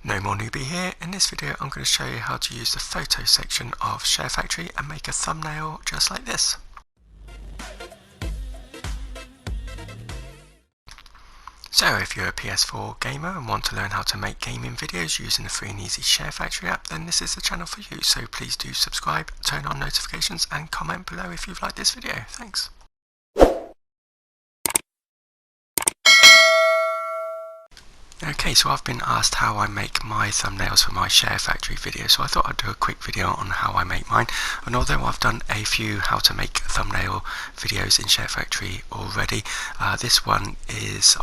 NoMoreNoobie here. In this video I'm going to show you how to use the photo section of SHAREFACTORY and make a thumbnail just like this. So if you're a PS4 gamer and want to learn how to make gaming videos using the free and easy SHAREFACTORY app, then this is the channel for you. So please do subscribe, turn on notifications and comment below if you've liked this video. Thanks. Okay, so I've been asked how I make my thumbnails for my SHAREFACTORY video, so I thought I'd do a quick video on how I make mine. And although I've done a few how to make thumbnail videos in SHAREFACTORY already, this one is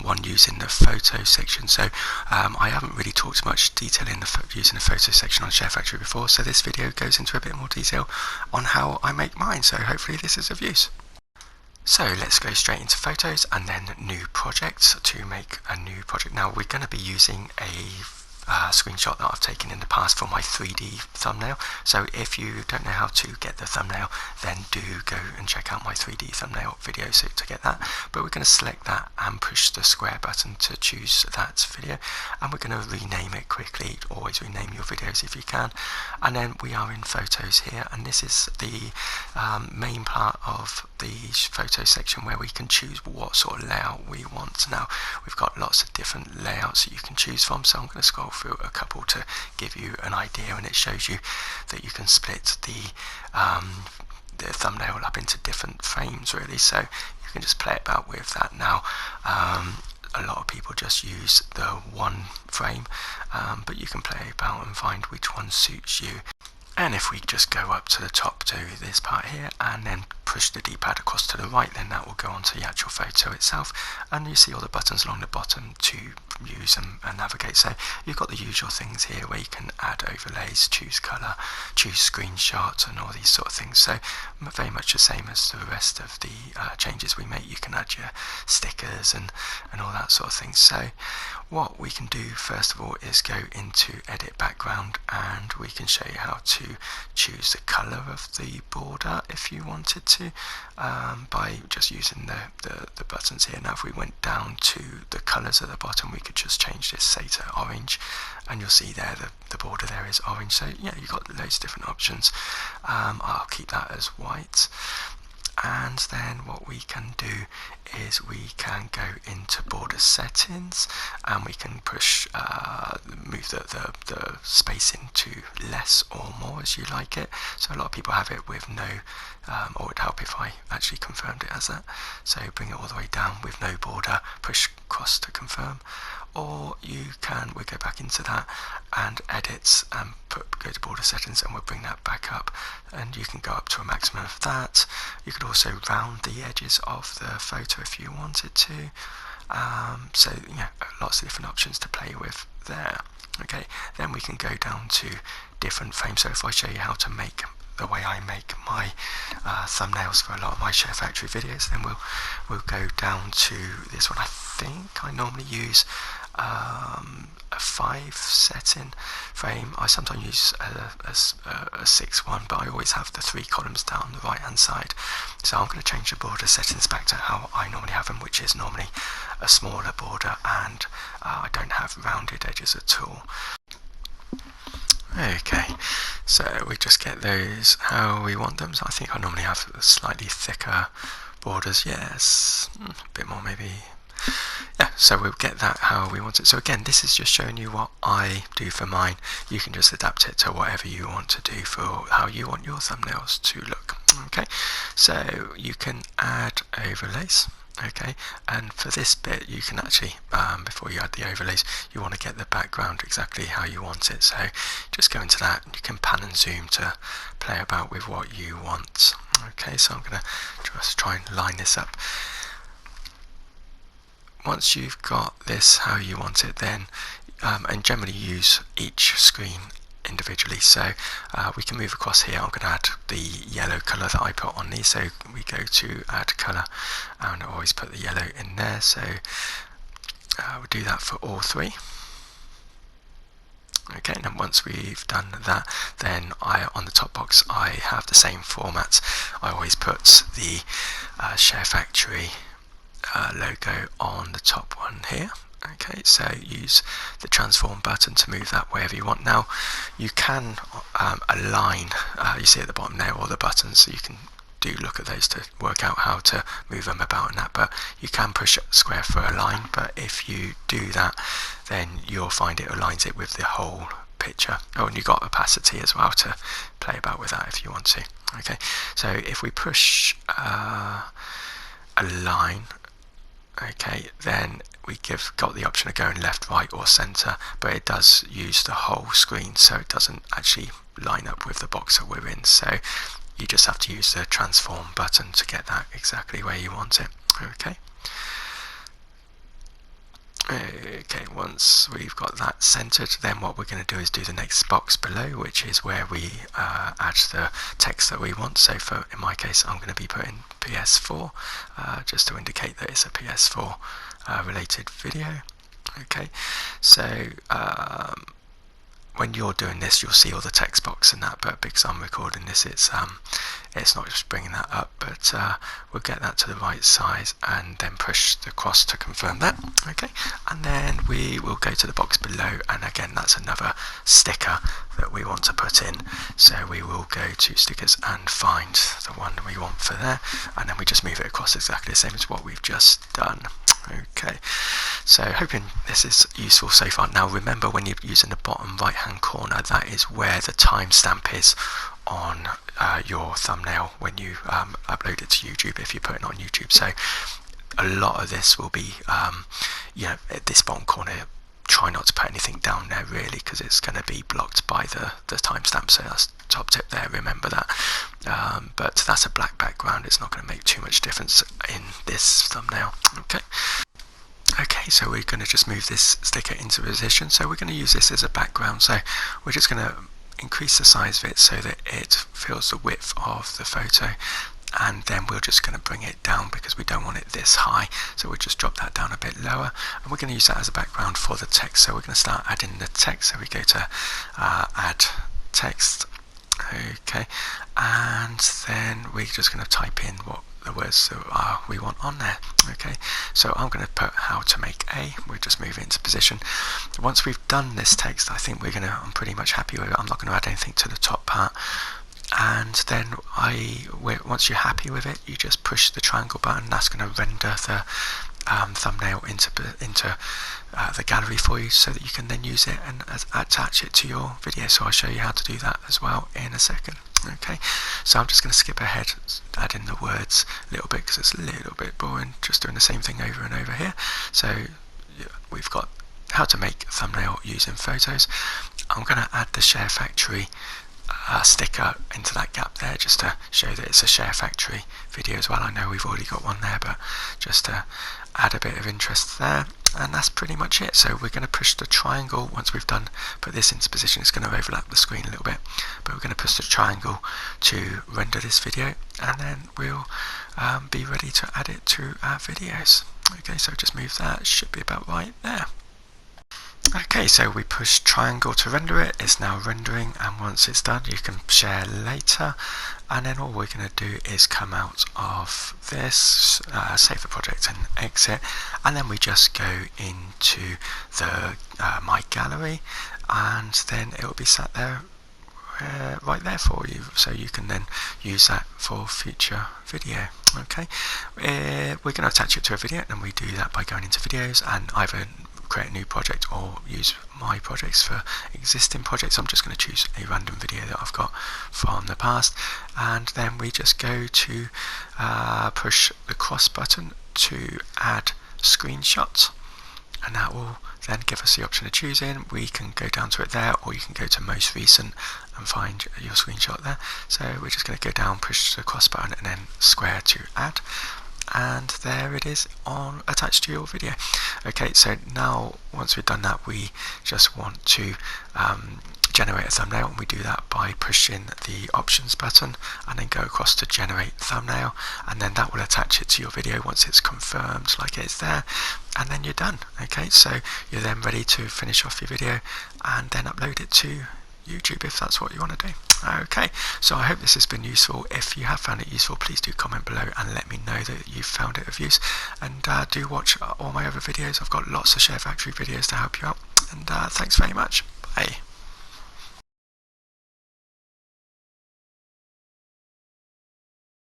one using the photo section. So I haven't really talked much detail in using the photo section on SHAREFACTORY before, so this video goes into a bit more detail on how I make mine, so hopefully this is of use. So let's go straight into photos and then new projects to make a new project. Now we're going to be using a screenshot that I've taken in the past for my 3D thumbnail. So if you don't know how to get the thumbnail, then do go and check out my 3D thumbnail video to get that. But we're going to select that and push the square button to choose that video, and we're going to rename it quickly. Always rename your videos if you can. And then we are in photos here, and this is the main part of the photo section where we can choose what sort of layout we want. Now we've got lots of different layouts that you can choose from, so I'm going to scroll through a couple to give you an idea, and it shows you that you can split the thumbnail up into different frames really, so you can just play about with that. Now a lot of people just use the one frame, but you can play about and find which one suits you. And if we just go up to the top to this part here and then push the D-pad across to the right, then that will go onto the actual photo itself, and you see all the buttons along the bottom to use and navigate. So you've got the usual things here where you can add overlays, choose colour, choose screenshots and all these sort of things. So very much the same as the rest of the changes we make. You can add your stickers and all that sort of thing. So what we can do first of all is go into edit background, and we can show you how to choose the colour of the border if you wanted to, by just using the buttons here. Now if we went down to the colours at the bottom, we could just change this, say, to orange, and you'll see there the border there is orange. So yeah, you've got loads of different options. I'll keep that as white. And then what we can do is we can go into border settings, and we can push move the spacing to less or more as you like it. So a lot of people have it with no, or it would help if I actually confirmed it as that. So bring it all the way down with no border, push cross to confirm. Or you can, we'll go back into that and edit and go to border settings, and we'll bring that back up, and you can go up to a maximum of that. You could also round the edges of the photo if you wanted to. So yeah, lots of different options to play with there. Okay, then we can go down to different frames. So if I show you how to make the way I make my thumbnails for a lot of my SHAREFACTORY videos, then we'll go down to this one. I think I normally use a 5 setting frame. I sometimes use a 6 one, but I always have the 3 columns down the right hand side. So I'm going to change the border settings back to how I normally have them, which is normally a smaller border, and I don't have rounded edges at all. Okay, so we just get those how we want them. So I think I normally have slightly thicker borders. Yes, a bit more maybe. Yeah, so we'll get that how we want it. So again, this is just showing you what I do for mine. You can just adapt it to whatever you want to do for how you want your thumbnails to look. Okay, so you can add overlays. Okay, and for this bit you can actually, before you add the overlays, you want to get the background exactly how you want it. So just go into that, and you can pan and zoom to play about with what you want. Okay, so I'm going to just try and line this up. Once you've got this how you want it, then and generally use each screen individually. So we can move across here. I'm going to add the yellow colour that I put on these. So we go to add colour, and I always put the yellow in there. So we'll do that for all 3. Okay, and then once we've done that, then on the top box I have the same format. I always put the SHAREFACTORY logo on the top one here, Okay, so use the transform button to move that wherever you want. Now you can align, you see at the bottom there, all the buttons, so you can look at those to work out how to move them about and that, but you can push square for align, but if you do that then you'll find it aligns it with the whole picture. Oh, and you've got opacity as well to play about with that if you want to. Okay, so if we push align, okay, then we got the option of going left, right or center, but it does use the whole screen, so it doesn't actually line up with the box that we're in, so you just have to use the transform button to get that exactly where you want it. Okay, once we've got that centered, then what we're going to do is do the next box below, which is where we add the text that we want. So in my case I'm going to be putting PS4 just to indicate that it's a PS4 related video. Okay, so when you're doing this you'll see all the text box and that, but because I'm recording this it's not just bringing that up, but we'll get that to the right size and then push the cross to confirm that. Okay, and then we will go to the box below, and again that's another sticker that we want to put in, so we will go to stickers and find the one we want for there, and then we just move it across exactly the same as what we've just done. Okay, so hoping this is useful so far. Now remember, when you're using the bottom right hand corner, that is where the timestamp is on your thumbnail when you upload it to YouTube, if you put it on YouTube. So a lot of this will be at this bottom corner, try not to put anything down there really, because it's going to be blocked by the timestamp, so that's top tip there, remember that. But that's a black background, it's not going to make too much difference in this thumbnail. Okay, so we're going to just move this sticker into position, so we're going to use this as a background, so we're just going to increase the size of it so that it fills the width of the photo, and then we're just going to bring it down because we don't want it this high, so we'll just drop that down a bit lower, and we're going to use that as a background for the text. So we're going to start adding the text, so we go to add text, okay, and then we're just going to type in what the words that we want on there. Okay, so I'm going to put how to make a, we'll just move it into position. Once we've done this text, I think I'm pretty much happy with it. I'm not going to add anything to the top part, and then once you're happy with it, you just push the triangle button. That's going to render the thumbnail into the gallery for you, so that you can then use it and attach it to your video. So I'll show you how to do that as well in a second. Okay, so I'm just going to skip ahead, add in the words a little bit because it's a little bit boring just doing the same thing over and over here. So we've got how to make a thumbnail using photos. I'm going to add the SHAREFACTORY sticker into that gap there, just to show that it's a SHAREFACTORY video as well. I know we've already got one there, but just to add a bit of interest there, and that's pretty much it. So we're going to push the triangle. Once we've put this into position, it's going to overlap the screen a little bit, but we're going to push the triangle to render this video, and then we'll be ready to add it to our videos. Okay, so just move that, should be about right there. Okay, so we push triangle to render it, it's now rendering, and once it's done you can share later, and then all we're going to do is come out of this, save the project and exit, and then we just go into the my gallery, and then it will be sat there right there for you, so you can then use that for future video. Okay, we're going to attach it to a video, and we do that by going into videos and either create a new project or use my projects for existing projects. I'm just going to choose a random video that I've got from the past, and then we just go to push the cross button to add screenshots, and that will then give us the option of choosing. We can go down to it there, or you can go to most recent and find your screenshot there. So we're just going to go down, push the cross button, and then square to add, and there it is attached to your video. Okay, so now once we've done that, we just want to generate a thumbnail, and we do that by pushing the options button and then go across to generate thumbnail, and then that will attach it to your video once it's confirmed like it's there, and then you're done. Okay, so you're then ready to finish off your video and then upload it to YouTube if that's what you want to do. Okay, so I hope this has been useful. If you have found it useful, please do comment below and let me know that you've found it of use. And do watch all my other videos. I've got lots of Share Factory videos to help you out. And thanks very much. Bye.